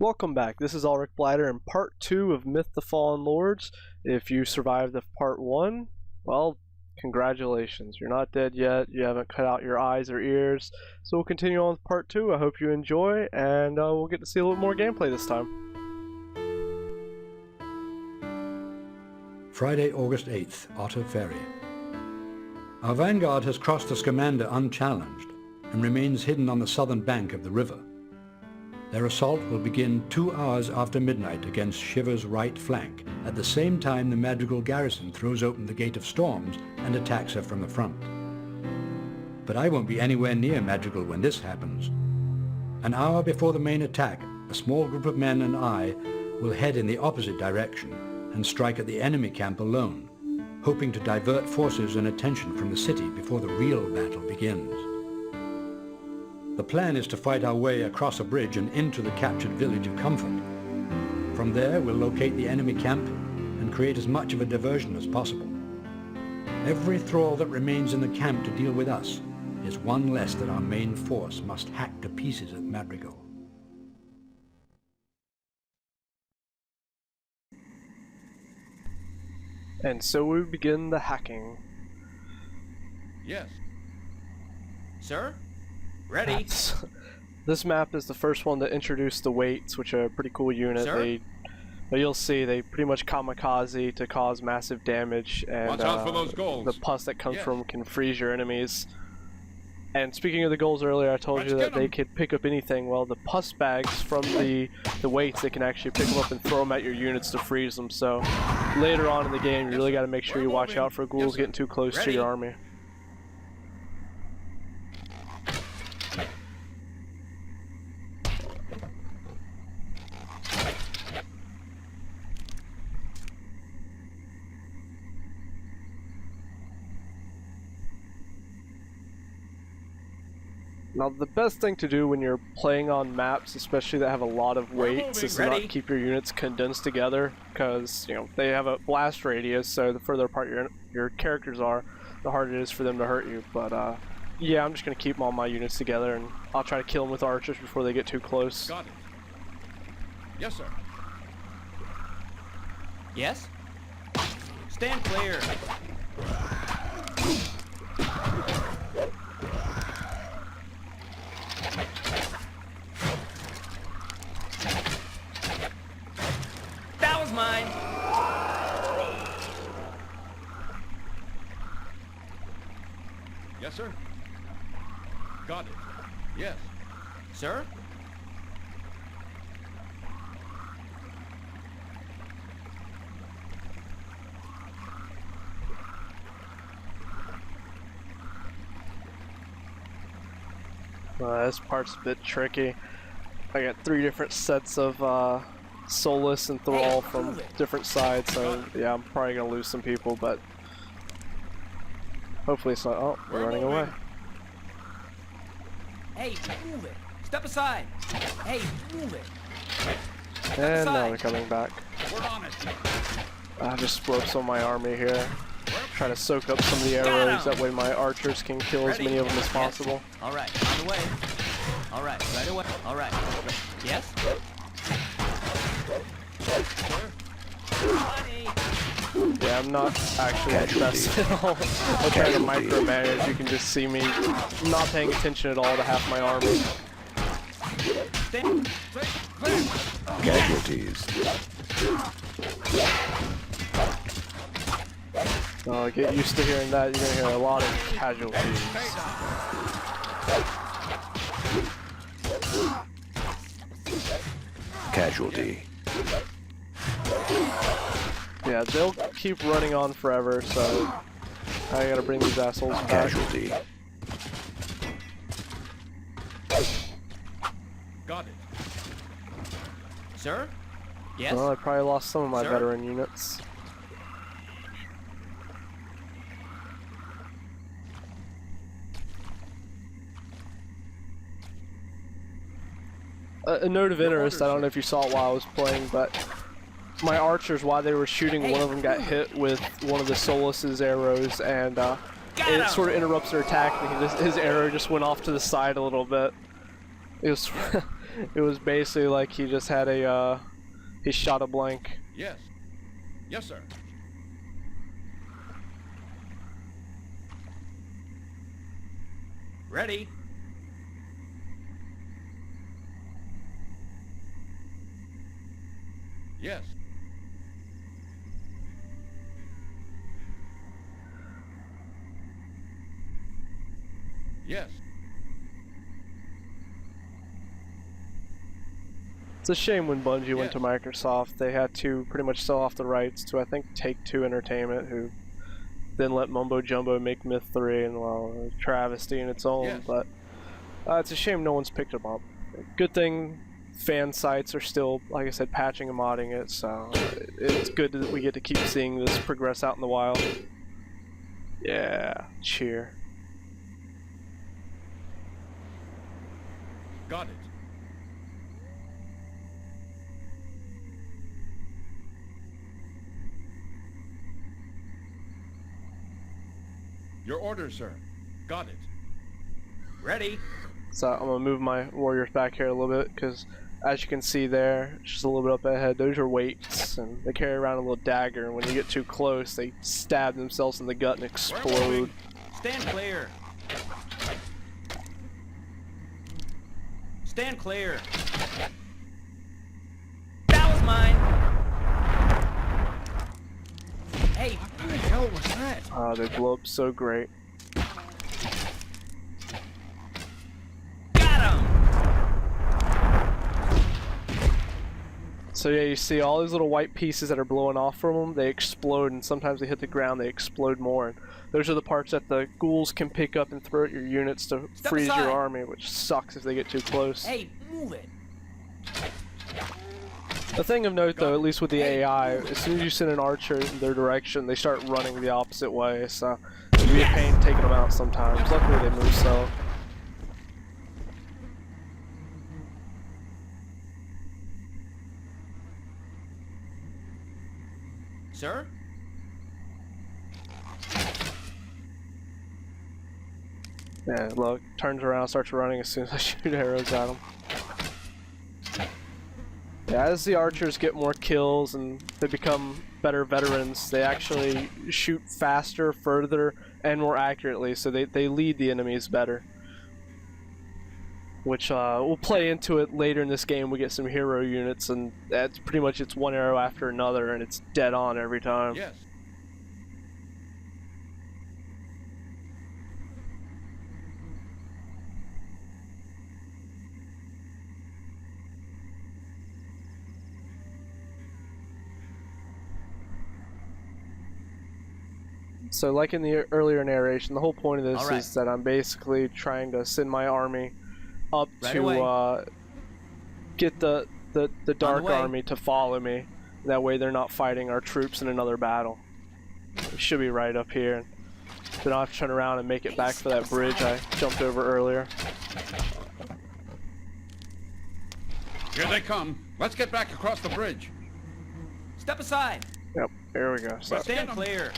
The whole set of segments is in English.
Welcome back. This is Ulrich Blighter in part 2 of Myth the Fallen Lords. If you survived the part 1, well, congratulations. You're not dead yet. You haven't cut out your eyes or ears. So we'll continue on with part 2. I hope you enjoy, and we'll get to see a little more gameplay this time. Friday, August 8th, Otter Ferry. Our vanguard has crossed the Scamander unchallenged and remains hidden on the southern bank of the river. Their assault will begin 2 hours after midnight against Shiver's right flank, at the same time the Madrigal garrison throws open the Gate of Storms and attacks her from the front. But I won't be anywhere near Madrigal when this happens. An hour before the main attack, a small group of men and I will head in the opposite direction and strike at the enemy camp alone, hoping to divert forces and attention from the city before the real battle begins. The plan is to fight our way across a bridge and into the captured village of Comfort. From there, we'll locate the enemy camp and create as much of a diversion as possible. Every thrall that remains in the camp to deal with us is one less that our main force must hack to pieces at Madrigal. And so we begin the hacking. Yes. Sir? Ready. This map is the first one to introduce the weights, which are a pretty cool unit. But you'll see they pretty much kamikaze to cause massive damage, and watch out for those goals. The pus that comes from can freeze your enemies. And speaking of the goals earlier, I told you that they could pick up anything. Well, the pus bags from the weights, they can actually pick them up and throw them at your units to freeze them. So later on in the game, you really got to make sure you watch out for ghouls getting too close to your army. Now, the best thing to do when you're playing on maps, especially that have a lot of weights, is to not keep your units condensed together, because, you know, they have a blast radius, so the further apart your characters are, the harder it is for them to hurt you. But, yeah, I'm just going to keep all my units together, and I'll try to kill them with archers before they get too close. Got it. Yes, sir. Yes? Stand clear. That was mine. Yes, sir. Got it. Yes. Sir? This part's a bit tricky. I got 3 different sets of Soulless and Thrall from different sides, so yeah, I'm probably gonna lose some people, but hopefully it's not. Oh, we're running away. Hey, move it. Step aside. Hey, move it. And now they're coming back. We're on it. I just broke some of my army here. Trying to soak up some of the arrows, that way my archers can kill as many of them as possible. Alright, on the way. Alright, right away. Alright. Yes? Yeah, I'm not actually at best at all. I'm trying to micromanage. You can just see me not paying attention at all to half my army. Casualties. Get used to hearing that. You're gonna hear a lot of casualties. Casualty. Yeah, they'll keep running on forever, so I gotta bring these assholes back. Casualty. Got it. Sir? Yes? Well, I probably lost some of my veteran units. A note of interest, I don't know if you saw it while I was playing, but my archers, while they were shooting, one of them got hit with one of the Soulless's arrows, and it sort of interrupts their attack, and his arrow just went off to the side a little bit. It was It was basically like he just had a, he shot a blank. Yes. Yes, sir. Ready. Yes. Yes. It's a shame when Bungie went Yes. to Microsoft, they had to pretty much sell off the rights to, I think, Take-Two Entertainment, who then let Mumbo Jumbo make Myth 3, and well, a travesty in its own, Yes. but it's a shame no one's picked them up. Good thing fan sites are still, like I said, patching and modding it, so it's good that we get to keep seeing this progress out in the wild. Yeah, cheer. Got it. Your order, sir. Got it. Ready. So I'm gonna move my warriors back here a little bit, because as you can see there, just a little bit up ahead, those are weights, and they carry around a little dagger, and when you get too close, they stab themselves in the gut and explode. Stand clear. Stand clear. That was mine. Hey, What the hell was that? They blow up so great. got him. So yeah, you see all these little white pieces that are blowing off from them, they explode, and sometimes they hit the ground, they explode more. And those are the parts that the ghouls can pick up and throw at your units to Step freeze aside. your army, which sucks if they get too close. Hey, move it. The thing of note, though, at least with the AI, as soon as you send an archer in their direction, they start running the opposite way, so it can be a pain taking them out sometimes. Luckily, they move slow. Sir? Yeah, look, turns around, starts running as soon as I shoot arrows at him. Yeah, as the archers get more kills and they become better veterans, they actually shoot faster, further, and more accurately, so they lead the enemies better. Which we'll play into it later in this game. We get some hero units, and that's pretty much it's one arrow after another, and it's dead on every time. Yes. So like in the earlier narration, the whole point of this All right. is that I'm basically trying to send my army up Right to away. Get the Dark way. Army to follow me. That way they're not fighting our troops in another battle. It should be right up here. And then I'll have to turn around and make it back for that bridge I jumped over earlier. Here they come. Let's get back across the bridge. Step aside. Yep, there we go. So Let's Stand get 'em. clear.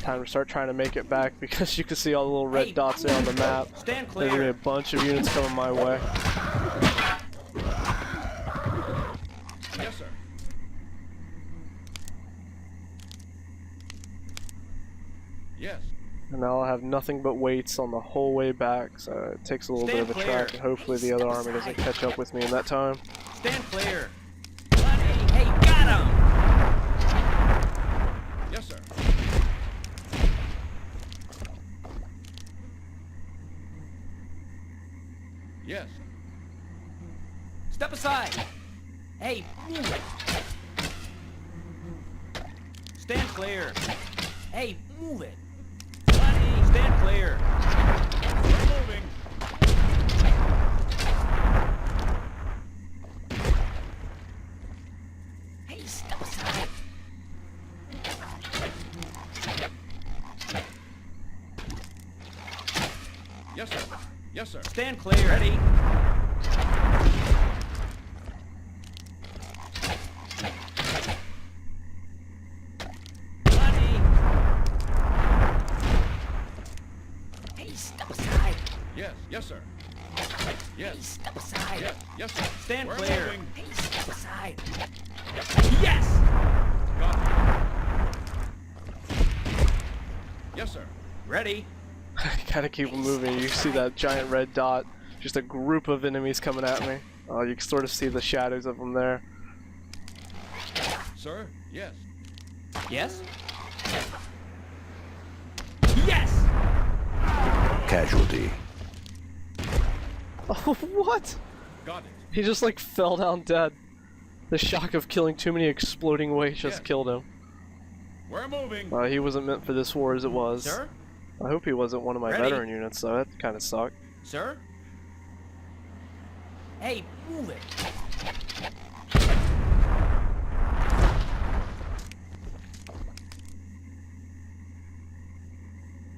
time to start trying to make it back, because you can see all the little red Hey, dots there on the map. Stand There's gonna be a clear. bunch of units coming my way. Yes, sir. Yes. And now I'll have nothing but weights on the whole way back, so it takes a little bit Stand of a clear. track, and hopefully the other army doesn't catch up with me in that time. Stand clear. Hey, got him. Yes, sir. Yes. Step aside. Hey, move it. Stand clear. Hey, move it. Stand clear. We're moving. Hey, step aside. Yes, sir. Yes, sir. Stand clear. Ready. Hey, step aside. Yes. Yes, sir. Yes. Step aside. Yes. Yes, sir. Stand We're clear. moving. Hey, step aside. Yes! Got it. Yes, sir. Ready. Gotta keep moving. You see that giant red dot? Just a group of enemies coming at me. Oh, you can sort of see the shadows of them there. Sir? Yes. Yes? Yes! Casualty. Oh, what? Got it. He just like fell down dead. The shock of killing too many exploding weights just Yes. killed him. We're moving. He wasn't meant for this war as it was. Sir? I hope he wasn't one of my Ready? veteran units, though. That kind of sucked. Sir? Hey, move it.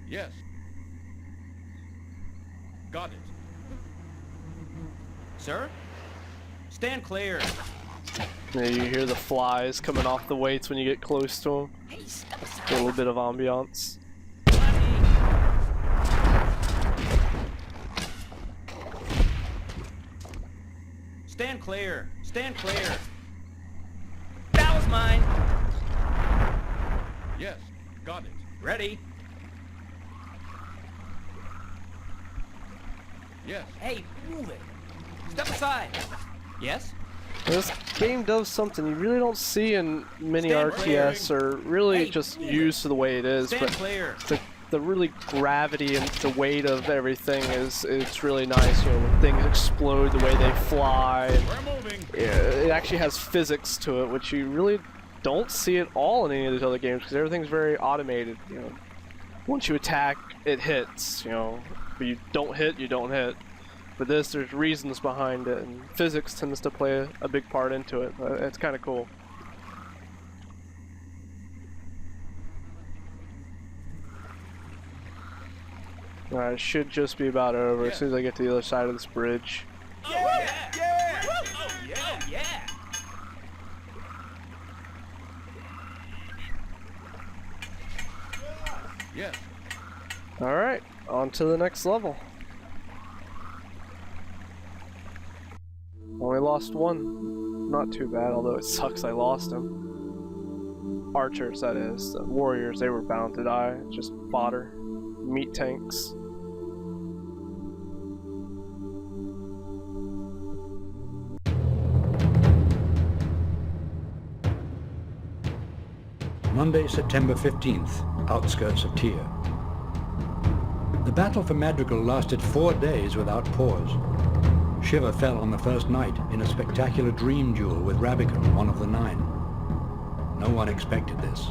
Yes. Got it. Sir? Stand clear. Yeah, you hear the flies coming off the weights when you get close to them. Hey, step A aside. little bit of ambiance. Stand clear. Stand clear. That was mine. Yes. Got it. Ready. Yes. Hey, move it. Step aside. Yes? This game does something you really don't see in many Stand RTS or really Hey, just move it. used to the way it is, Stand but clear. the really gravity and the weight of everything it's really nice. You know, when things explode, the way they fly. And, We're moving. it actually has physics to it, which you really don't see at all in any of these other games because everything's very automated. You know, once you attack, it hits. You know, but you don't hit, you don't hit. But this, there's reasons behind it, and physics tends to play a big part into it. It's kind of cool. Alright, it should just be about over as soon as I get to the other side of this bridge. Oh, yeah! Yeah! Oh, yeah! Oh, yeah! Yes. Alright, on to the next level. Only lost one. Not too bad, although it sucks I lost him. Archers, that is. The warriors, they were bound to die. Just fodder. Meat tanks. Monday, September 15th, outskirts of Tyr. The battle for Madrigal lasted 4 days without pause. Shiva fell on the first night in a spectacular dream duel with Rabican, one of the 9. No one expected this.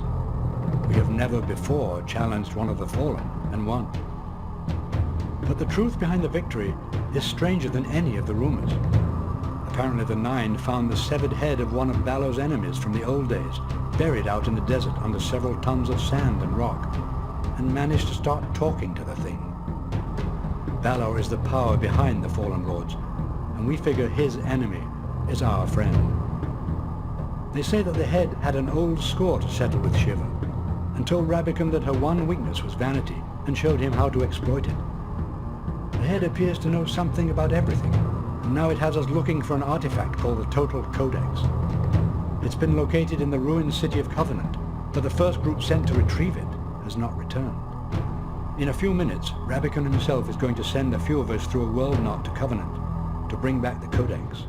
We have never before challenged one of the Fallen and won. But the truth behind the victory is stranger than any of the rumors. Apparently the 9 found the severed head of one of Balor's enemies from the old days, buried out in the desert under several tons of sand and rock, and managed to start talking to the thing. Balor is the power behind the Fallen Lords, and we figure his enemy is our friend. They say that the head had an old score to settle with Shiva, and told Rabican that her one weakness was vanity, and showed him how to exploit it. The head appears to know something about everything, and now it has us looking for an artifact called the Total Codex. It's been located in the ruined city of Covenant, but the first group sent to retrieve it has not returned. In a few minutes, Rabican himself is going to send a few of us through a world knot to Covenant to bring back the Codex.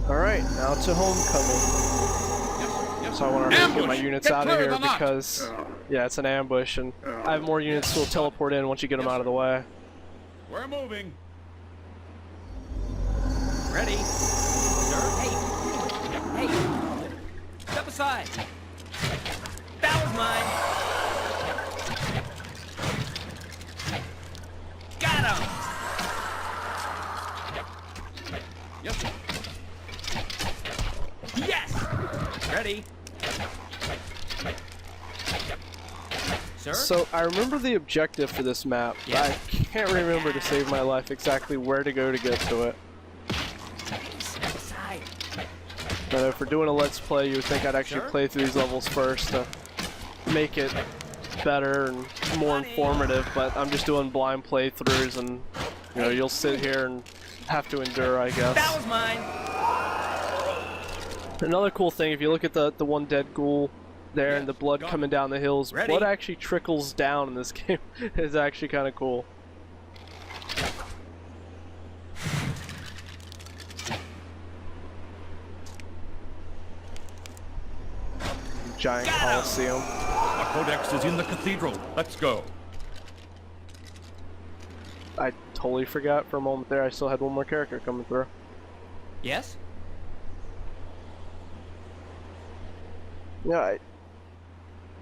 Alright, now to homecoming. Yes, sir. Yes, So I sir. want to get my Ambush! units Get out of clear here the knot! because, yeah, it's an ambush, and I have more units who will teleport in once you get them out of the way. We're moving. Ready? Sir? Hey! Hey! Step aside! That was mine! Got him! Yes, sir. Yes! Ready? Sir? So I remember the objective for this map. Yeah. I can't remember to save my life exactly where to go to get to it. Step aside. But if we're doing a Let's Play, you would think I'd actually Sure. play through these levels first to make it better and more informative, but I'm just doing blind playthroughs and, you know, you'll sit here and have to endure, I guess. That was mine! Another cool thing, if you look at the one dead ghoul there and the blood got coming down the hills, Ready? blood actually trickles down in this game. It's actually kind of cool. Giant Got 'em! coliseum. The codex is in the cathedral. Let's go. I totally forgot for a moment there. I still had one more character coming through. Yes? Yeah,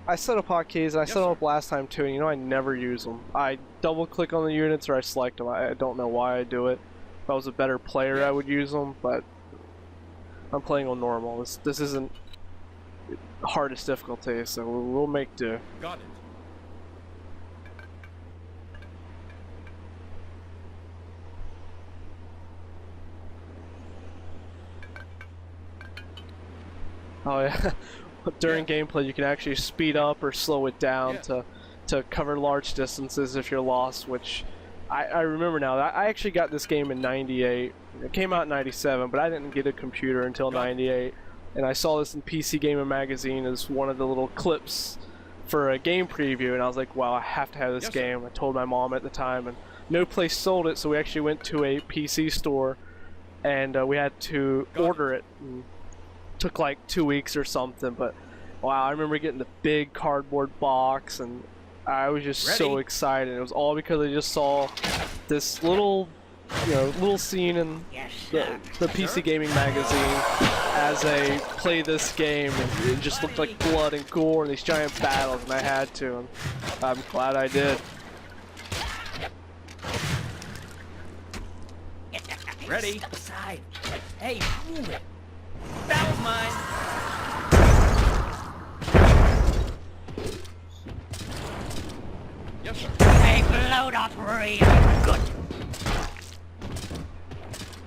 I set up hotkeys and I set them sir. up last time too, and you know I never use them. I double click on the units or I select them. I don't know why I do it. If I was a better player, I would use them, but I'm playing on normal. This isn't hardest difficulty, so we'll make do. Got it. Oh yeah. During gameplay, you can actually speed up or slow it down to cover large distances if you're lost, which I remember now. I actually got this game in '98. It came out in '97, but I didn't get a computer until '98. And I saw this in PC Gamer magazine as one of the little clips for a game preview, and I was like, wow, I have to have this game. I told my mom at the time, and no place sold it, so we actually went to a PC store, and we had to order it. And took like 2 weeks or something, but wow, I remember getting the big cardboard box, and I was just so excited. It was all because I just saw this little, little scene in the PC Gaming magazine as I play this game, and it just looked like blood and gore and these giant battles, and I had to, and I'm glad I did. Ready? Step aside. Hey, move it. That was mine. Yes, sir. They blowed up real good.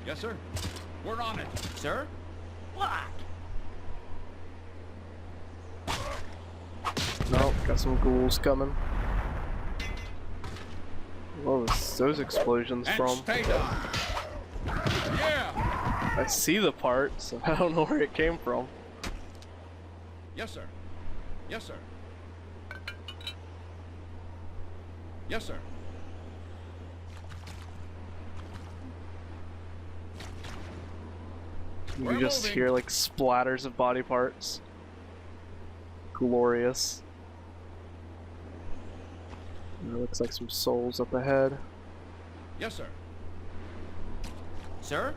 Yes, sir. We're on it. Sir? What? Nope, got some ghouls coming. What was those explosions And from? stay down. Yeah. I see the part, so I don't know where it came from. Yes, sir. Yes, sir. Yes, sir. You just hear like splatters of body parts. Glorious. It looks like some souls up ahead. Yes, sir. Sir?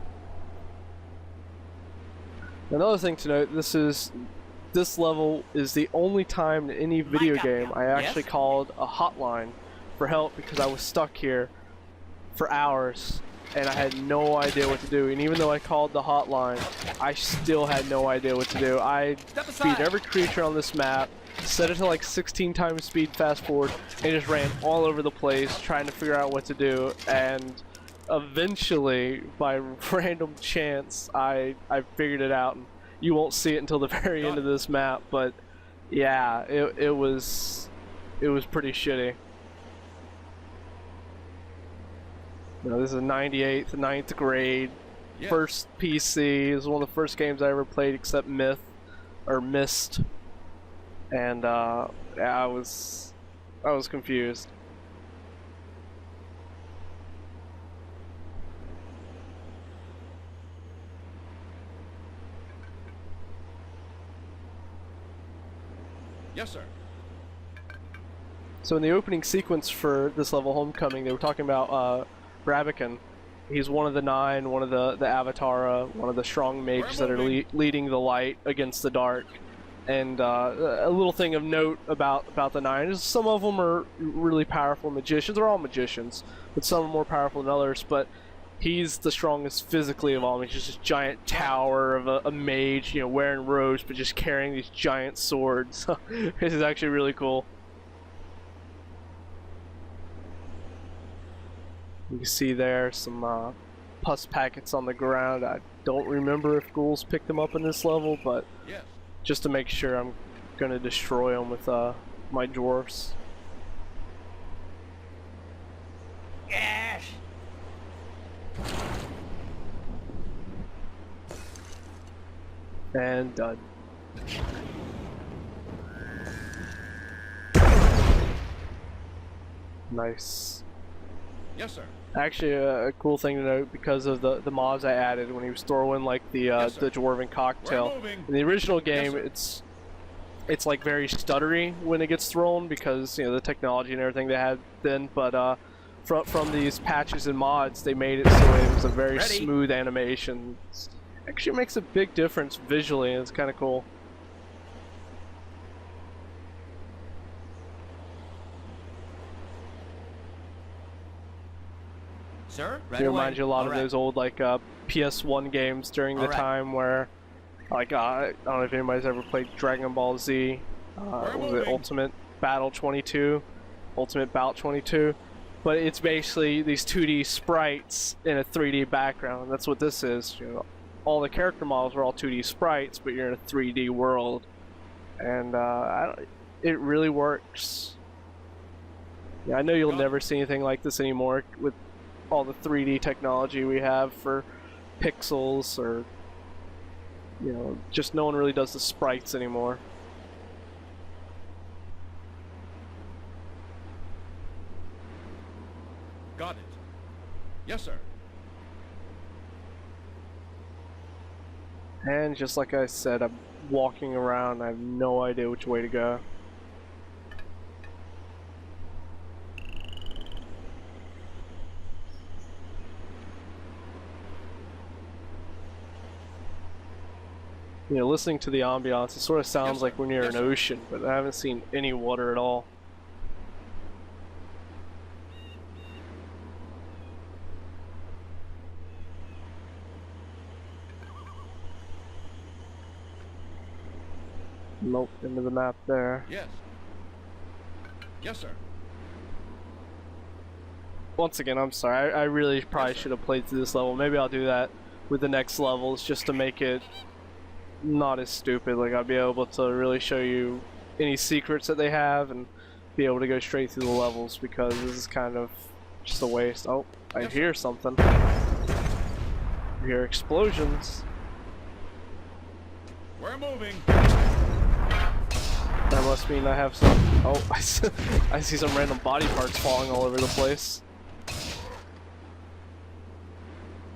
Another thing to note, this level is the only time in any video game I actually called a hotline for help, because I was stuck here for hours and I had no idea what to do. And even though I called the hotline, I still had no idea what to do. I beat every creature on this map, set it to like 16 times speed fast forward, and just ran all over the place trying to figure out what to do. And eventually, by random chance, I figured it out. And you won't see it until the very end of this map, but yeah, it was pretty shitty. You know, this is a 98th, 9th grade, first PC. It was one of the first games I ever played except Myst, and yeah, I was confused. Yes, sir. So in the opening sequence for this level, Homecoming, they were talking about Bravican he's one of the 9, one of the Avatara, one of the strong mages that are leading the light against the dark. And a little thing of note about the 9 is some of them are really powerful magicians. They're all magicians, but some are more powerful than others. But he's the strongest physically of all. He's just this giant tower of a mage, you know, wearing robes, but just carrying these giant swords. This is actually really cool. You can see there some pus packets on the ground. I don't remember if ghouls picked them up in this level, but Yes. just to make sure, I'm gonna destroy them with my dwarfs. Yes. And done. Nice. Yes, sir. Actually, a cool thing to note because of the mods I added when he was throwing like the the dwarven cocktail. In the original game, it's like very stuttery when it gets thrown because, you know, the technology and everything they had then. But from these patches and mods, they made it so it was a very smooth animation. Actually makes a big difference visually, and it's kind of cool. Sir, right It away. reminds you a lot of All right. those old like PS1 games during the time where, like, I don't know if anybody's ever played Dragon Ball Z. What was it, Ultimate Battle 22, Ultimate Bout 22? But it's basically these 2D sprites in a 3D background. That's what this is. You know, all the character models are all 2D sprites, but you're in a 3D world, and it really works. Yeah, I know you'll never see anything like this anymore with all the 3D technology we have for pixels, or, you know, just no one really does the sprites anymore. Got it. Yes, sir. And just like I said, I'm walking around, I have no idea which way to go. You know, listening to the ambiance, it sort of sounds like we're near an ocean, but I haven't seen any water at all. Nope, into the map there. Yes. Yes, sir. Once again, I'm sorry, I really probably should have played through this level. Maybe I'll do that with the next levels just to make it not as stupid. Like, I'll be able to really show you any secrets that they have and be able to go straight through the levels, because this is kind of just a waste. Oh, I hear something. I hear explosions. We're moving. That must mean I have some... Oh, I see some random body parts falling all over the place.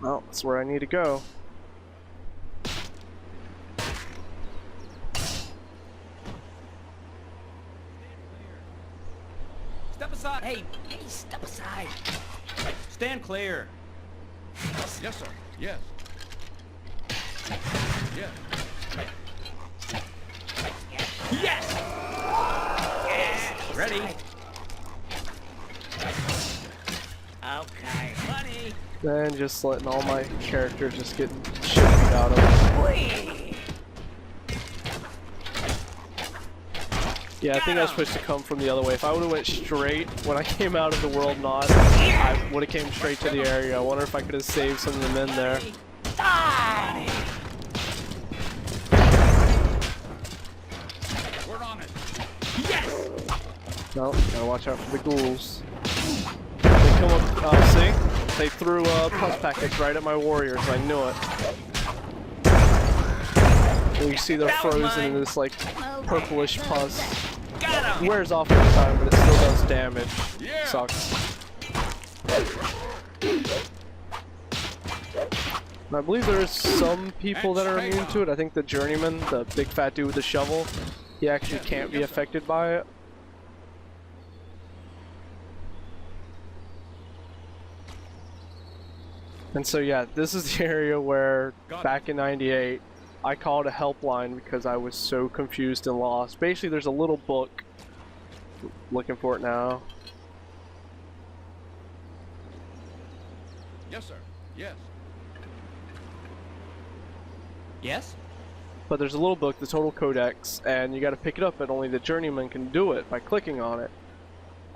Well, that's where I need to go. Step aside. Hey, step aside. Stand clear. Yes, sir. Yes. Yes. Yes. Yes. Ready. Okay, buddy. And just letting all my characters just get shit beat out of them. Yeah, I think I was supposed to come from the other way. If I would have went straight when I came out of the world knot, I would have came straight to the area. I wonder if I could have saved some of the men there. We're on it. Yes. No, gotta watch out for the ghouls. They come up, see? They threw pus packets right at my warriors. I knew it. And you see they're frozen in this like purplish pus. It wears off over time, but it still does damage. Yeah. Sucks. And I believe there's some people that are immune to it. I think the journeyman, the big fat dude with the shovel, he actually can't be affected by it. And so yeah, this is the area where Got it. back in '98 I called a helpline because I was so confused and lost. Basically, there's a little book. Looking for it now. Yes, sir. Yes. Yes? But there's a little book, the Total Codex, and you got to pick it up, but only the journeyman can do it by clicking on it.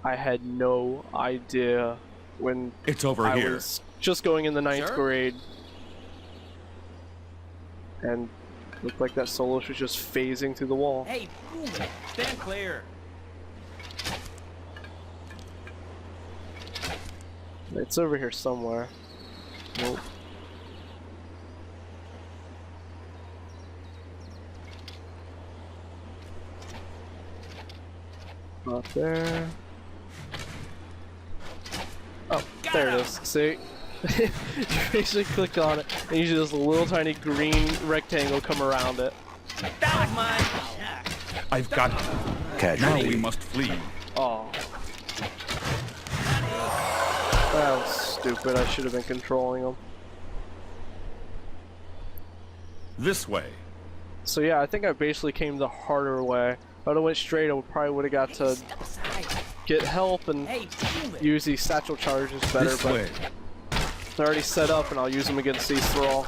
I had no idea when It's over I here. was just going in the ninth Sir? grade, and looked like that Solus was just phasing through the wall. Hey, stand clear. It's over here somewhere. Nope. Not there. Oh, there it is. See? You basically click on it, and usually there's a little tiny green rectangle come around it. That was mine. I've got it. Now we must flee. Oh. That was stupid. I should have been controlling them. This way. So yeah, I think I basically came the harder way. If I would have went straight, I probably would have got to Step aside. get help and Hey, move it. use these satchel charges better, This but way. they're already set up and I'll use them against these thrall.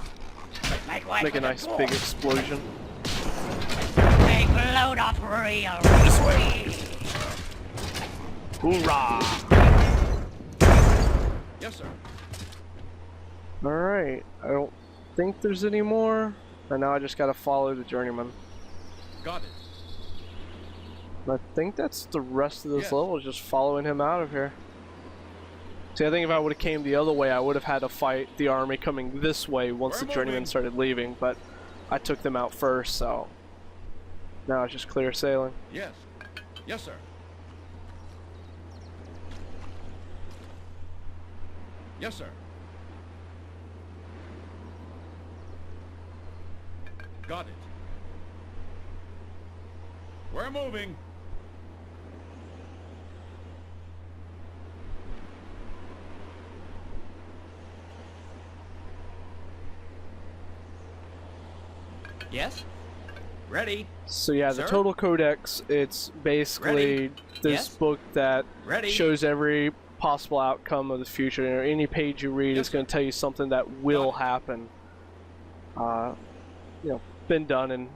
Make a nice big They explosion. glowed up real. This way. Hoorah! Yes, sir. Alright, I don't think there's any more. And now I just gotta follow the journeyman. Got it. I think that's the rest of this Yes. level, is just following him out of here. See, I think if I would have came the other way, I would have had to fight the army coming this way once We're the journeyman moving. started leaving, but I took them out first, so now it's just clear sailing. Yes. Yes, sir. Yes, sir. Got it. We're moving. Yes? Ready. So yeah, the Sir? Total Codex, it's basically Ready? this Yes? book that Ready. shows every possible outcome of the future. You know, any page you read Yes, is going to tell you something that will Got it. happen. You know, been done in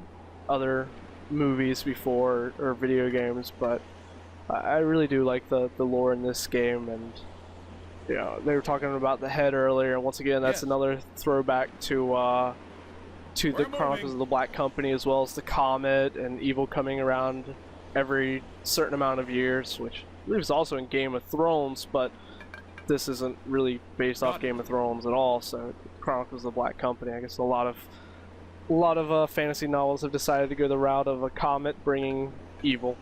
other movies before or video games, but I really do like the lore in this game. And you know, they were talking about the head earlier, and once again, that's Yes. another throwback to the We're Chronicles moving. of the Black Company, as well as the comet and evil coming around every certain amount of years, which I believe is also in Game of Thrones, but this isn't really based off Got it. Game of Thrones at all. So Chronicles of the Black Company, I guess a lot of fantasy novels have decided to go the route of a comet bringing evil.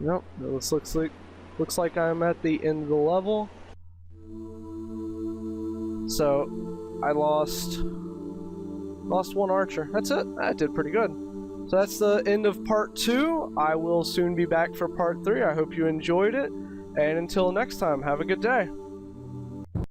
Yep, this looks like I'm at the end of the level. So I lost one archer. That's it. I did pretty good. So that's the end of part 2. I will soon be back for part 3. I hope you enjoyed it. And until next time, have a good day.